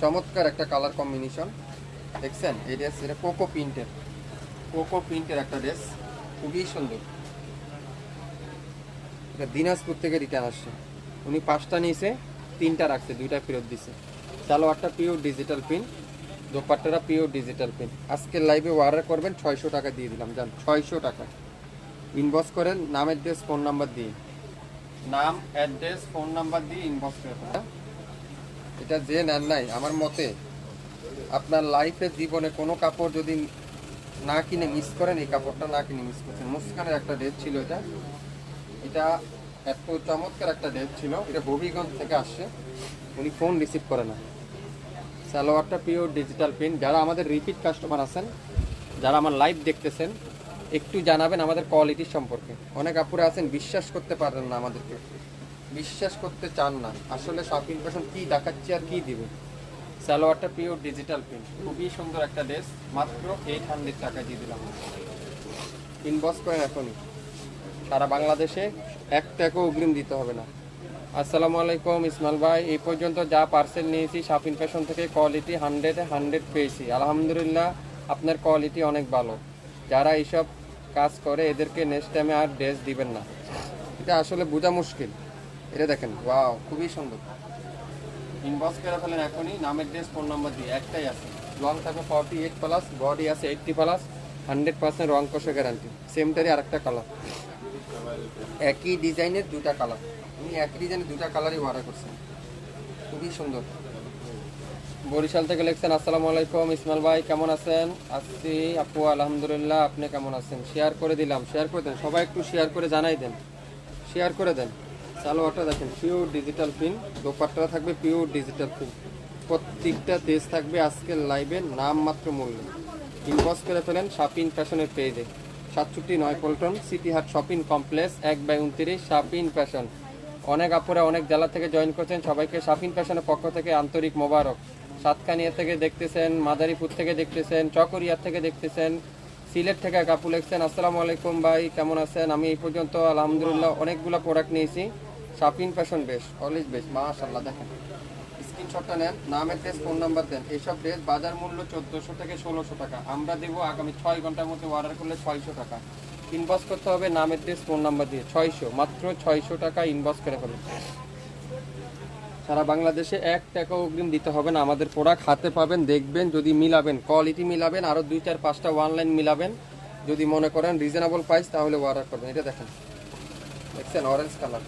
চমৎকার একটা colour combination দেখছেন। এই ড্রেস এটা কোকো প্রিন্টের একটা ড্রেস, খুবই সুন্দর। এটা দিনাজপুর থেকে রিটার্ন আসছে, উনি 5টা নিয়েছে, 3টা রাখছে, 2টা ফেরত দিছে। সালোয়ারটা পিওর ডিজিটাল প্রিন্ট, দোপাট্টাটা পিওর ডিজিটাল প্রিন্ট। আজকের লাইভে অর্ডার করবেন 600 টাকা দিয়ে দিলাম, জান 600 টাকা। ইনবক্স করেন নাম অ্যাড্রেস ফোন নাম্বার দিয়ে, নাম অ্যাড্রেস ফোন নাম্বার দিয়ে ইনবক্স করে ফেলেন। এটা যে নেন নাই, আমার মতে আপনার লাইফের জীবনে কোনো কাপড় যদি না কিনে মিস করেন, এই কাপড়টা না কিনে মিস করছেন। মুস্কানের একটা ড্রেস ছিল এটা, এটা এত চমৎকার একটা ড্রেস ছিল। এটা হবিগঞ্জ থেকে আসছে, উনি ফোন রিসিভ করে না। সালোয়ারটা পিওর ডিজিটাল প্রিন্ট। যারা আমাদের রিপিট কাস্টমার আছেন, যারা আমার লাইভ দেখতেছেন, একটু জানাবেন আমাদের কোয়ালিটির সম্পর্কে। অনেক আপুরা আছেন বিশ্বাস করতে পারেন না, আমাদেরকে বিশ্বাস করতে চান না। আসলে শপিং ফ্যাশন কী দেখাচ্ছি আর কী দিবে। সালোয়ারটা পিওর ডিজিটাল প্রিন্ট, খুবই সুন্দর একটা ড্রেস, মাত্র 800 টাকা দিয়ে দিলাম। ইনবক্স করেন এখনই, সারা বাংলাদেশে 1 টাকাও অগ্রিম দিতে হবে না। আসসালামু আলাইকুম ইসমাইল ভাই, এই পর্যন্ত যা পার্সেল নিয়েছি শপিং ফ্যাশন থেকে কোয়ালিটি 100 পেয়েছি আলহামদুলিল্লাহ। আপনার কোয়ালিটি অনেক ভালো। যারা এইসব কাজ করে এদেরকে নেক্সট টাইমে আর ড্রেস দিবেন না। এটা আসলে বোঝা মুশকিল। এটা দেখেন, ওয়াও খুবই সুন্দর। ইনবক্স করে ফেলেন এখনই নামের ড্রেস ফোন নাম্বার দিয়ে। একটাই আছে, লং থাকবে 48+, বডি আছে 80+, 100% রং কষে গ্যারান্টি। সেমটারই আরেকটা কালার, একই ডিজাইনের 2টা কালার। উনি একই ডিজাইনের 2টা কালারই অর্ডার করছেন, খুবই সুন্দর। বরিশাল থেকে লিখছেন আসসালামু আলাইকুম ইসমাইল ভাই, কেমন আছেন? আসছি আপু আলহামদুলিল্লাহ, আপনি কেমন আছেন? শেয়ার করে দিলাম, শেয়ার করে দেন সবাই, একটু শেয়ার করে জানাই দেন, শেয়ার করে দেন। সালোয়ারটা দেখেন পিওর ডিজিটাল প্রিন্ট, দোপাট্টা থাকবে পিওর ডিজিটাল প্রিন্ট। প্রত্যেকটা দেশ থাকবে আজকের লাইভে নাম মাত্র মূল্য। ইনবক্স করে ফেলেন শপিং ফ্যাশনের পেজে, 67 পল্টন সিটি হাট শপিং কমপ্লেক্স 1/29 শপিং ফ্যাশন। অনেক আপুরা অনেক জেলা থেকে জয়েন করছেন, সবাইকে শপিং ফ্যাশনের পক্ষ থেকে আন্তরিক মোবারক। সাতকানিয়া থেকে দেখতেছেন, মাদারীপুর থেকে দেখতেছেন, চকরিয়া থেকে দেখতেছেন, সিলেট থেকে কাপু লিখছেন আসসালামু আলাইকুম ভাই, কেমন আছেন? আমি এই পর্যন্ত আলহামদুলিল্লাহ অনেকগুলো প্রোডাক্ট নিয়েছি। শপিং ফ্যাশন বেশ, অলওয়েজ বেশ, মাশাআল্লাহ। দেখেন, স্ক্রিনশটটা নেন, নামের ড্রেস ফোন নাম্বার দেন। এইসব ড্রেস বাজার মূল্য 1400 থেকে 1600 টাকা, আমরা দেবো আগামী 6 ঘন্টার মধ্যে অর্ডার করলে 600 টাকা। ইনবক্স করতে হবে নামের ড্রেস ফোন নাম্বার দিয়ে, 600, মাত্র 600 টাকা ইনবক্স করে ফেলুন। সারা বাংলাদেশে 1 টাকা অগ্রিম দিতে হবে না। আমাদের প্রোডাক্ট হাতে পাবেন, দেখবেন, যদি মিলাবেন, কোয়ালিটি মিলাবেন, আরও 2, 4, 5টা অনলাইন মিলাবেন। যদি মনে করেন রিজনেবল প্রাইস, তাহলে অর্ডার করবেন। এটা দেখেন, দেখছেন অরেঞ্জ কালার।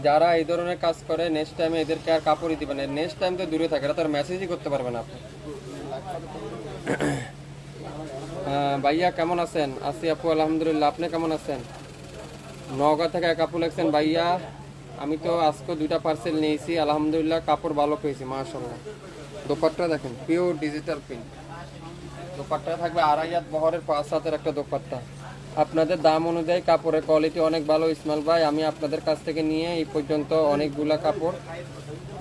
যারা এই ধরনের কাজ করে নেক্সট টাইমে এদেরকে আর কাপড়ই দিবেন না। নেক্সট টাইম তো দূরে থাকে, এটা তো আর মেসেজই করতে পারবেন আপনি। ভাইয়া কেমন আছেন? আছি আপু আলহামদুলিল্লাহ, আপনি কেমন আছেন? নওগাঁ থেকে এক আপু লাগছেন, ভাইয়া আমি তো আজকে 2টা পার্সেল নিয়েছি আলহামদুলিল্লাহ, কাপড় ভালো পেয়েছি মাশাআল্লাহ। দোপাট্টা দেখেন পিওর ডিজিটাল প্রিন্ট, দোপাট্টা থাকবে 2.5 হাত বহরের 5 হাতের একটা দোপাট্টা। আপনাদের দাম অনুযায়ী কাপড়ের কোয়ালিটি অনেক ভালো ইসমাইল ভাই, আমি আপনাদের কাছ থেকে নিয়ে এই পর্যন্ত অনেকগুলা কাপড়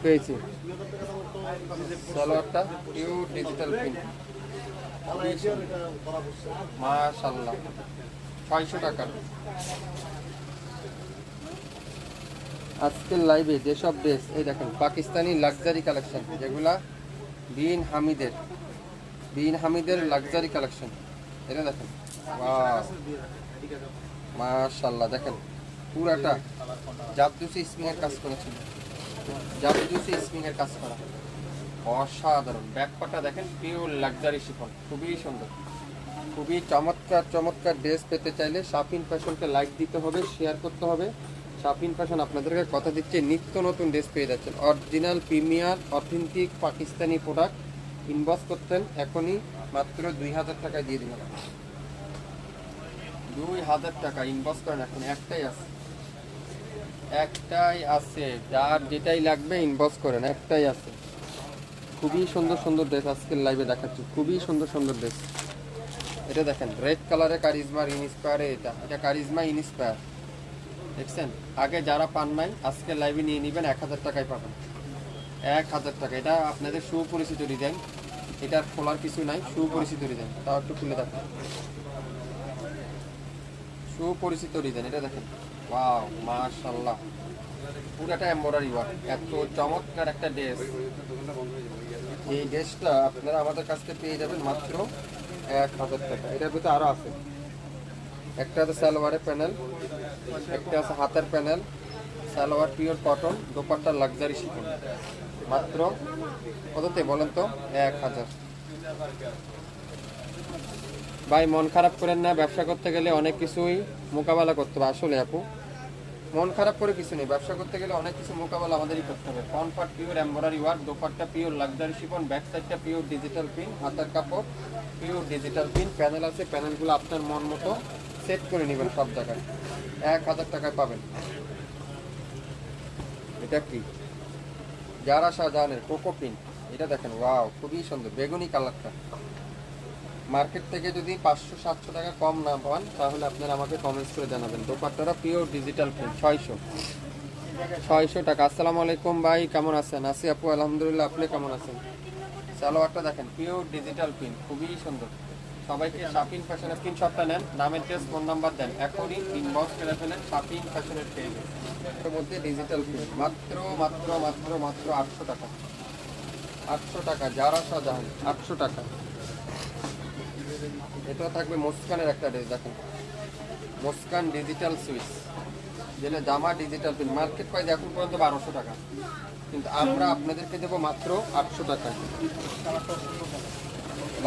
পেয়েছি। সালোয়ারটা পিওর ডিজিটাল প্রিন্ট, মাশাআল্লাহ, 600 টাকা। আজকের লাইভে যেসব ড্রেস, এই দেখেন পাকিস্তানি লাক্সারি কালেকশন, যেগুলা বিন হামিদের লাক্সারি কালেকশন। এটা দেখেন, ওয়াও মাশাআল্লাহ। দেখেন পুরাটা জাবদুসি স্প্রিংয়ের কাজ করেছিল, জাবদুসি স্প্রিংয়ের কাজ করা, অসাধারণ। ব্যাকপাটা দেখেন পিওর লাক্সারি শিফন, খুবই সুন্দর, খুবই চমৎকার ড্রেস পেতে চাইলে শপিং ফ্যাশনকে লাইক দিতে হবে, শেয়ার করতে হবে। শপিং ফ্যাশন আপনাদেরকে কথা দিচ্ছে নিত্য নতুন ড্রেস পেয়ে যাচ্ছেন, original premier authentic Pakistani product. Inbox করতেন এখনই, মাত্র 2000 টাকা দিয়ে দিলাম, 2000 টাকা। ইনবক্স করেন এখন, একটাই আছে, যার যেটাই লাগবে ইনবক্স করেন, একটাই আছে। খুবই সুন্দর ড্রেস আজকের লাইভে দেখাচ্ছি, খুবই সুন্দর ড্রেস। এটা দেখেন রেড কালারে কারিজমার ইনস্পায়ারে, এটা কারিজমা ইনস্পায়ার দেখছেন। আগে যারা পান নাই আজকে লাইভে নিয়ে নেবেন, 1000 টাকায় পাবেন, 1000 টাকা। এটা আপনাদের সুপরিচিত ডিজাইন, এটার খোলার কিছু নাই, সুপরিচিত ডিজাইন। তাও একটু খুলে দেখেন, সুপরিচিত ডিজাইন। এটা দেখেন, ওয়াও মাশাআল্লাহ, পুরাটা এমব্রয়ডারি ওয়ার্ক, এত চমৎকার একটা ড্রেস। এই ড্রেসটা আপনারা আমাদের কাছ থেকে পেয়ে যাবেন মাত্র 1000 টাকা। এটার ভিতরে আরো আছে, একটা আছে সালোয়ারের প্যানেল, একটা আছে হাতের panel, salwar pure cotton, dupatta luxury chiffon, মাত্র কততে বলেন তো? 1000। ভাই মন খারাপ করেন না, ব্যবসা করতে গেলে অনেক কিছুই মোকাবেলা করতে হবে। আসলে আপু মন খারাপ করে কিছু নেই, ব্যবসা করতে গেলে অনেক কিছু মোকাবেলা আমাদেরই করতে হবে। Front part pure embroidery work, dupatta pure luxury chiffon, back সাইডটা পিওর ডিজিটাল প্রিন্ট, হাতের কাপড় পিওর ডিজিটাল প্রিন্ট, প্যানেল আছে, প্যানেলগুলো আপনার মন মতো সেট করে নেবেন সব জায়গায়। 1000 টাকায় পাবেন। এটা কি? যারা শাহজাহানের কোকো প্রিন্ট, এটা দেখেন, ওয়াও খুবই সুন্দর বেগুনি কালারটা। মার্কেট থেকে যদি 500-700 টাকা কম না পান তাহলে আপনারা আমাকে কমেন্টস করে জানাবেন। দোপাট্টাটা পিওর ডিজিটাল প্রিন্ট, 600 টাকা। আসসালামু আলাইকুম ভাই, কেমন আছেন? আছি আপু, আলহামদুলিল্লাহ, আপনি কেমন আছেন? সালোয়ারটা দেখেন পিওর ডিজিটাল প্রিন্ট, খুবই সুন্দর। সবাইকে শাপিন ফ্যাশনের স্ক্রিনশটটা নেন, নামের ড্রেস, ফোন নাম্বার দেন, এখনই ইনবক্স করে ফেলেন শাপিন ফ্যাশনের পেজে। এর মধ্যে ডিজিটাল প্রিন্ট মাত্র মাত্র মাত্র মাত্র 800 টাকা। 800 টাকা, যারা শাহজাহান 800 টাকা। এটা থাকবে মুস্কানের একটা ড্রেস, দেখেন মুস্কান ডিজিটাল সুইচ, যেটা জামা ডিজিটাল প্রিন্ট। মার্কেট প্রাইস এখন পর্যন্ত 1200 টাকা, কিন্তু আমরা আপনাদেরকে দেবো মাত্র 800 টাকা।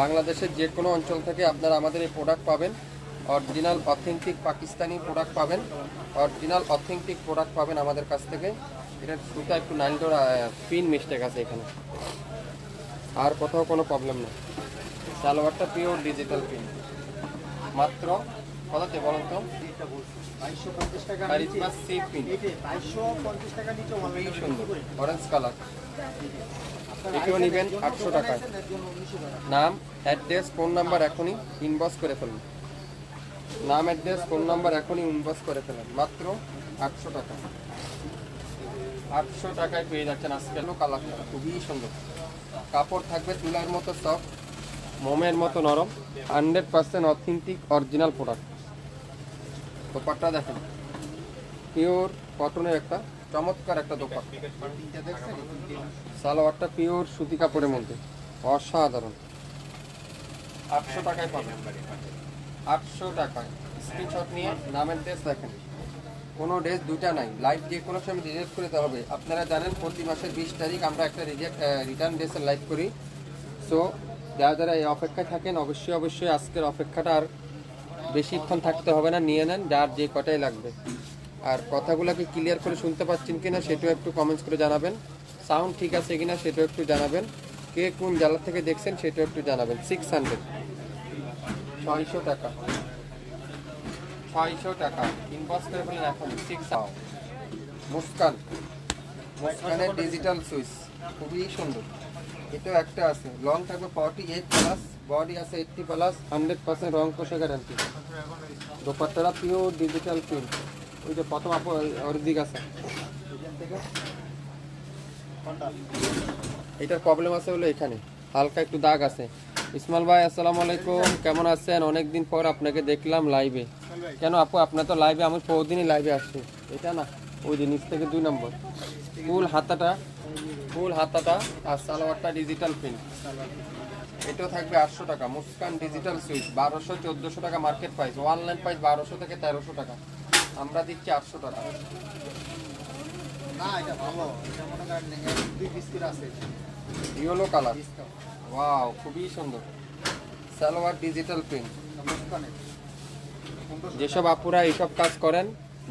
বাংলাদেশের যে কোনো অঞ্চল থেকে আপনারা আমাদের এই প্রোডাক্ট পাবেন। অরিজিনাল অথেন্টিক পাকিস্তানি প্রোডাক্ট পাবেন, অরিজিনাল অথেন্টিক প্রোডাক্ট পাবেন আমাদের কাছ থেকে। এটার সুতা একটু নাইলডোর পিন মিস্টেক আছে এখানে, আর কোথাও কোনো প্রবলেম নেই। সালোয়ারটা পিওর ডিজিটাল প্রিন্ট, মাত্র কততে বলেন তো? 2250 টাকা। কারিজমা সি প্রিন্ট, 2250 টাকা নিচে খুবই সুন্দর অরেঞ্জ কালার। এটিও নেবেন 800 টাকায়। নাম, অ্যাড্রেস, ফোন নাম্বার এখনই ইনবক্স করে ফেলুন। নাম, অ্যাড্রেস, ফোন নাম্বার এখনই ইনবক্স করে ফেলুন, মাত্র 800 টাকা। 800 টাকায় পেয়ে যাচ্ছেন আজকের কালারটা, খুবই সুন্দর। কাপড় থাকবে তুলার মতো সফট, মোমের মতো নরম, 100% অথেন্টিক অরিজিনাল প্রোডাক্ট। দোপাট্টা দেখেন পিওর কটনের একটা চমৎকার একটা দোপাট্টা। সালোয়ারটা পিওর সুতি কাপড়ের মধ্যে, অসাধারণ। 800 টাকায় পাবেন, 800 টাকায়। স্ক্রিনশট নিয়ে নামের ড্রেস দেখেন, কোনো ড্রেস দুটা নাই, লাইভ যে কোনো সময় রিজেক্ট করে দেওয়া হবে। আপনারা জানেন প্রতি মাসের 20 তারিখ আমরা একটা রিটার্ন ড্রেসের লাইভ করি। সো যারা যারা এই অপেক্ষায় থাকেন অবশ্যই অবশ্যই আজকের অপেক্ষাটা আর বেশিক্ষণ থাকতে হবে না, নিয়ে নেন যার যে কটাই লাগবে। আর কথাগুলোকে ক্লিয়ার করে শুনতে পাচ্ছেন কিনা সেটাও একটু কমেন্টস করে জানাবেন, সাউন্ড ঠিক আছে কিনা সেটাও একটু জানাবেন, কে কোন জেলা থেকে দেখছেন সেটাও একটু জানাবেন। 600, 600 টাকা, 600 টাকা ইনবক্স করে ফেলেন এখন। 600। মুস্কান, মুস্কানের ডিজিটাল সুইচ, খুবই সুন্দর। এটাও একটা আছে, লং থাকবে 48+, বডি আছে 80+, 100% রং কষা গ্যারান্টি। দোপাট্টাটা পিওর ডিজিটাল প্রিন্ট। ওই যে প্রথম আপু অরিজিক আছে, এটার প্রবলেম আছে হলো এখানে হালকা একটু দাগ আছে। ইসমাইল ভাই আসসালামু আলাইকুম, কেমন আছেন? অনেকদিন পর আপনাকে দেখলাম লাইভে। কেন আপু আপনার তো লাইভে, আমি প্রতিদিনই লাইভে আসছি। এটা না, ওই যে নিচ থেকে 2 নম্বর ফুল হাতাটা, ফুল হাতাটা, আর সালোয়ারটা ডিজিটাল প্রিন্ট। এটাও থাকবে 800 টাকা। মুস্কান ডিজিটাল সুইচ 1200-1400 টাকা মার্কেট প্রাইস, অনলাইন প্রাইস 1200 থেকে 1300 টাকা, আমরা দিচ্ছি 800 টাকা। না এটা ভালো, এটা মনে করেন দুই বিস্কিট আছে ইয়েলো কালার, ওয়াও খুবই সুন্দর। Salwar digital print. যেসব আপুরা এইসব কাজ করেন,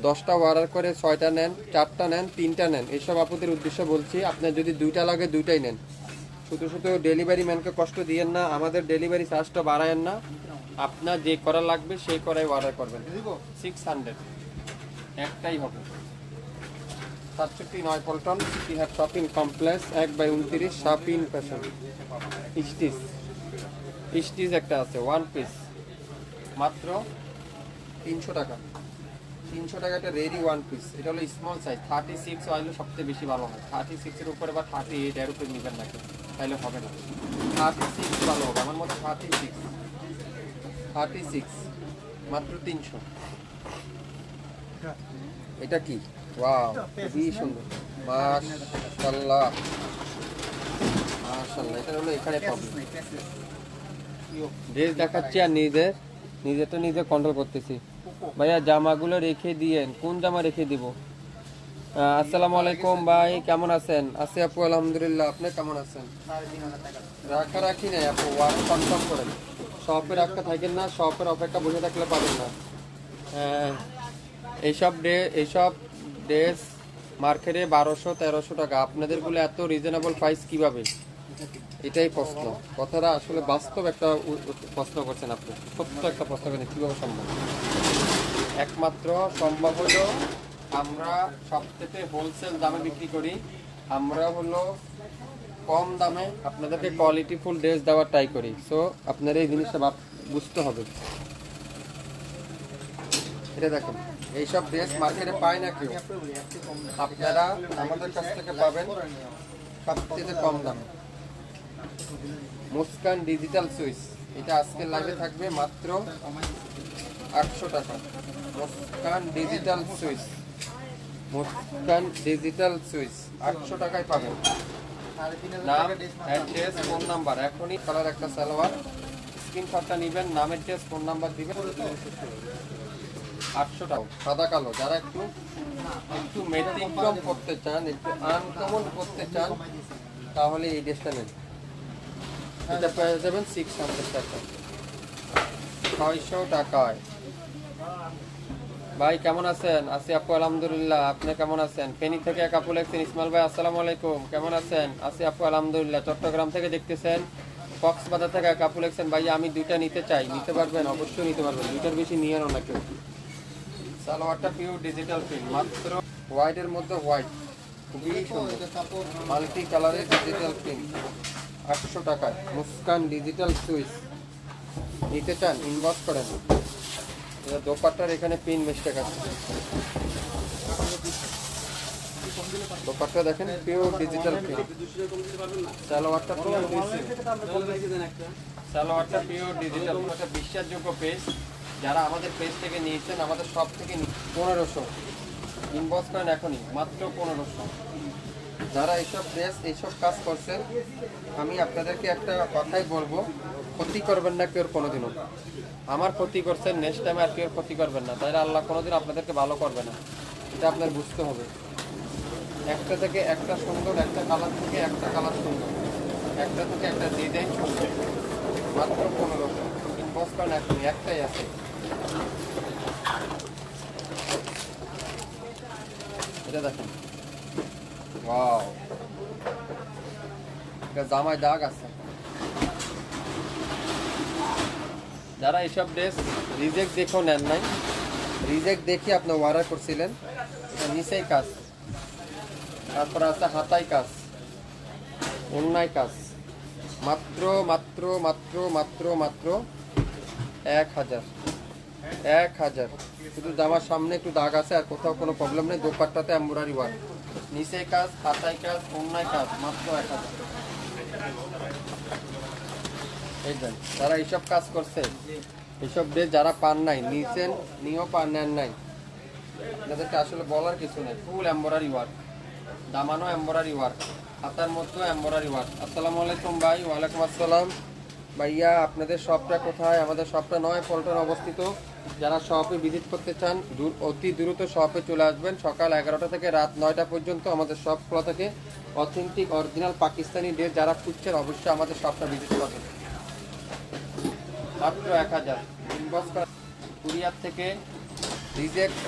10টা অর্ডার করে 6টা নেন, 4টা নেন, 3টা নেন, এইসব আপুদের উদ্দেশ্য বলছি, আপনার যদি 2টা লাগে 2টাই নেন। শুধু শুধু ডেলিভারি ম্যানকে কষ্ট দিয়েন না, আমাদের ডেলিভারি চার্জটা বাড়ায়েন না। আপনার যে করা লাগবে সেই করাই অর্ডার করবেন। 600, একটাই হবে। 67 Paltan City Heart shopping complex, 1/29 শাপিন fashion. Stitch, stitch একটা আছে 1 পিস, মাত্র 300 টাকা। 300 টাকা একটা রেডি 1 পিস। এটা হলো স্মল সাইজ, 36 হলে সবচেয়ে বেশি ভালো হয়। 36 এর উপরে বা 38 এর উপরে নেবেন নাকি, তাহলে হবে না। 36 ভালো হবে, আমার মতে 36, মাত্র 300। এটা কি? ওয়াও, খুবই সুন্দর, মাশাআল্লাহ মাশাআল্লাহ। এটা হলো এখানে প্রবলেম, ড্রেস দেখাচ্ছি আর নিজেটা নিজে কন্ট্রোল করতেছি। ভাইয়া জামাগুলো রেখে দিয়েন, কোন জামা রেখে দিব? আসসালামু আলাইকুম ভাই, কেমন আছেন? আছি আপু আলহামদুলিল্লাহ, আপনি কেমন আছেন? রাখা রাখি নাই আপু, ওয়ারেন্ট কনফার্ম করেন। শপে রাখা থাকেন না, শপের অপেক্ষা বসে থাকলে পাবেন না। এইসব ড্রেস মার্কেটে 1200-1300 টাকা, আপনাদেরগুলো এত রিজনেবল প্রাইস কিভাবে? এটাই প্রশ্ন। কথাটা আসলে বাস্তব একটা প্রশ্ন করছেন আপনি, সত্য একটা প্রশ্ন করছেন, কীভাবে সম্ভব? একমাত্র সম্ভব হলো আমরা সবথেকে হোলসেল দামে বিক্রি করি। আমরা হলো কম দামে আপনাদেরকে কোয়ালিটিফুল ড্রেস দেওয়ার ট্রাই করি। সো আপনারা এই জিনিসটা বুঝতে হবে। এটা দেখেন, এইসব ড্রেস মার্কেটে পায় না কেউ, আপনারা আমাদের কাছ থেকে পাবেন সবচেয়ে কম দামে। মুস্কান ডিজিটাল সুইচ, এটা আজকের লাইভে থাকবে মাত্র 800 টাকা। Muskan digital switch, Muskan digital switch 800 টাকায় পাবেন। নাম, অ্যাড্রেস, ফোন নাম্বার। এখনই কালার একটা সালোয়ার স্ক্রিনশটটা নেবেন, নাম, অ্যাড্রেস, ফোন নাম্বার দিবেন। 800 টাকা সাদা কালো। যারা একটু ব্যতিক্রম করতে চান, একটু আনকমন করতে চান, তাহলে এই ড্রেসটা নেন। এটা পেয়ে যাবেন 600 টাকা, 600 টাকায়। ভাই কেমন আছেন? আছি আপু আলহামদুলিল্লাহ, আপনি কেমন আছেন? ফেনী থেকে এক আপু লেখছেন, ইসমাইল ভাই আসসালামু আলাইকুম, কেমন আছেন? আছি আপু আলহামদুলিল্লাহ। চট্টগ্রাম থেকে দেখতেছেন। কক্সবাজার থেকে এক আপু লেখছেন, ভাই আমি দুইটা নিতে চাই, নিতে পারবেন? অবশ্যই নিতে পারবেন, দুইটার বেশি নিয়ে না কেউ। সালোয়ারটা পিওর ডিজিটাল প্রিন্ট, মাত্র হোয়াইটের মধ্যে হোয়াইট, খুবই সুন্দর, মাল্টি কালারের ডিজিটাল প্রিন্ট, 800 টাকায়। মুস্কান ডিজিটাল সুইচ নিতে চান, ইনবক্স করেন। দোপাট্টার এখানে পিন মিস্টেক আছে, দোপাট্টা দেখেন পিওর ডিজিটাল প্রিন্ট। সালোয়ারটা পিওর সালোয়ারটা পিওর ডিজিটাল। একটা বিশ্বাসযোগ্য পেজ, যারা আমাদের পেজ থেকে নিয়েছেন, আমাদের সব থেকে 1500 ইনবক্স করেন এখনই, মাত্র 1500। যারা এইসব ড্রেস এইসব কাজ করছেন, আমি আপনাদেরকে একটা কথাই বলবো, ক্ষতি করবেন না কেউ কোনোদিনও। আমার ক্ষতি করছেন, নেক্সট টাইমে আর কেউ ক্ষতি করবেন না, তাহলে আল্লাহ কোনোদিন আপনাদেরকে ভালো করবে না। এটা আপনার বুঝতে হবে। একটা থেকে একটা সুন্দর, একটা কালার থেকে একটা কালার সুন্দর, একটা থেকে একটা ডিজাইন সুন্দর, মাত্র 1500। ইনবক্স করেন এখনই, একটাই আছে। এটা দেখেন, ওয়াও, এটা জামায় দাগ আছে। যারা এইসব ড্রেস রিজেক্ট দেখেও নেন নাই, রিজেক্ট দেখে আপনি অর্ডার করছিলেন, নিচেই কাজ, তারপর আছে হাতায় কাজ, অন্যায় কাজ, মাত্র মাত্র মাত্র মাত্র মাত্র 1000, 1000। শুধু জামার সামনে একটু দাগ আছে, আর কোথাও কোনো প্রবলেম নেই। দোপাট্টাতে এমব্রয়ডারি ওয়ার্ক, নিচে কাজ, হাতায় কাজ, অন্যায় কাজ, মাত্র 1000। এই দেন, যারা এইসব কাজ করছে, এইসব ড্রেস যারা পান নাই, নিচেন নিয়েও পান নেন নাই, আপনাদেরকে আসলে বলার কিছু নেই। ফুল এমব্রয়ডারি ওয়ার্ক, দামানো এমব্রয়ডারি ওয়ার্ক, হাতার মধ্যেও এমব্রয়ডারি ওয়ার্ক। আসসালামু আলাইকুম ভাই। ওয়ালাইকুম আসসালাম ভাইয়া, আপনাদের শপটা কোথায়? আমাদের শপটা নয় পল্টনে অবস্থিত। যারা শপে ভিজিট করতে চান, অতি দ্রুত শপে চলে আসবেন। সকাল 11টা থেকে রাত 9টা পর্যন্ত আমাদের শপ খোলা থাকে। অথেন্টিক অরিজিনাল পাকিস্তানি ড্রেস যারা খুঁজছেন, অবশ্যই আমাদের শপটা ভিজিট করবেন। মাত্র 1000। ইনবক্স করা, কুরিয়ার থেকে রিজেক্ট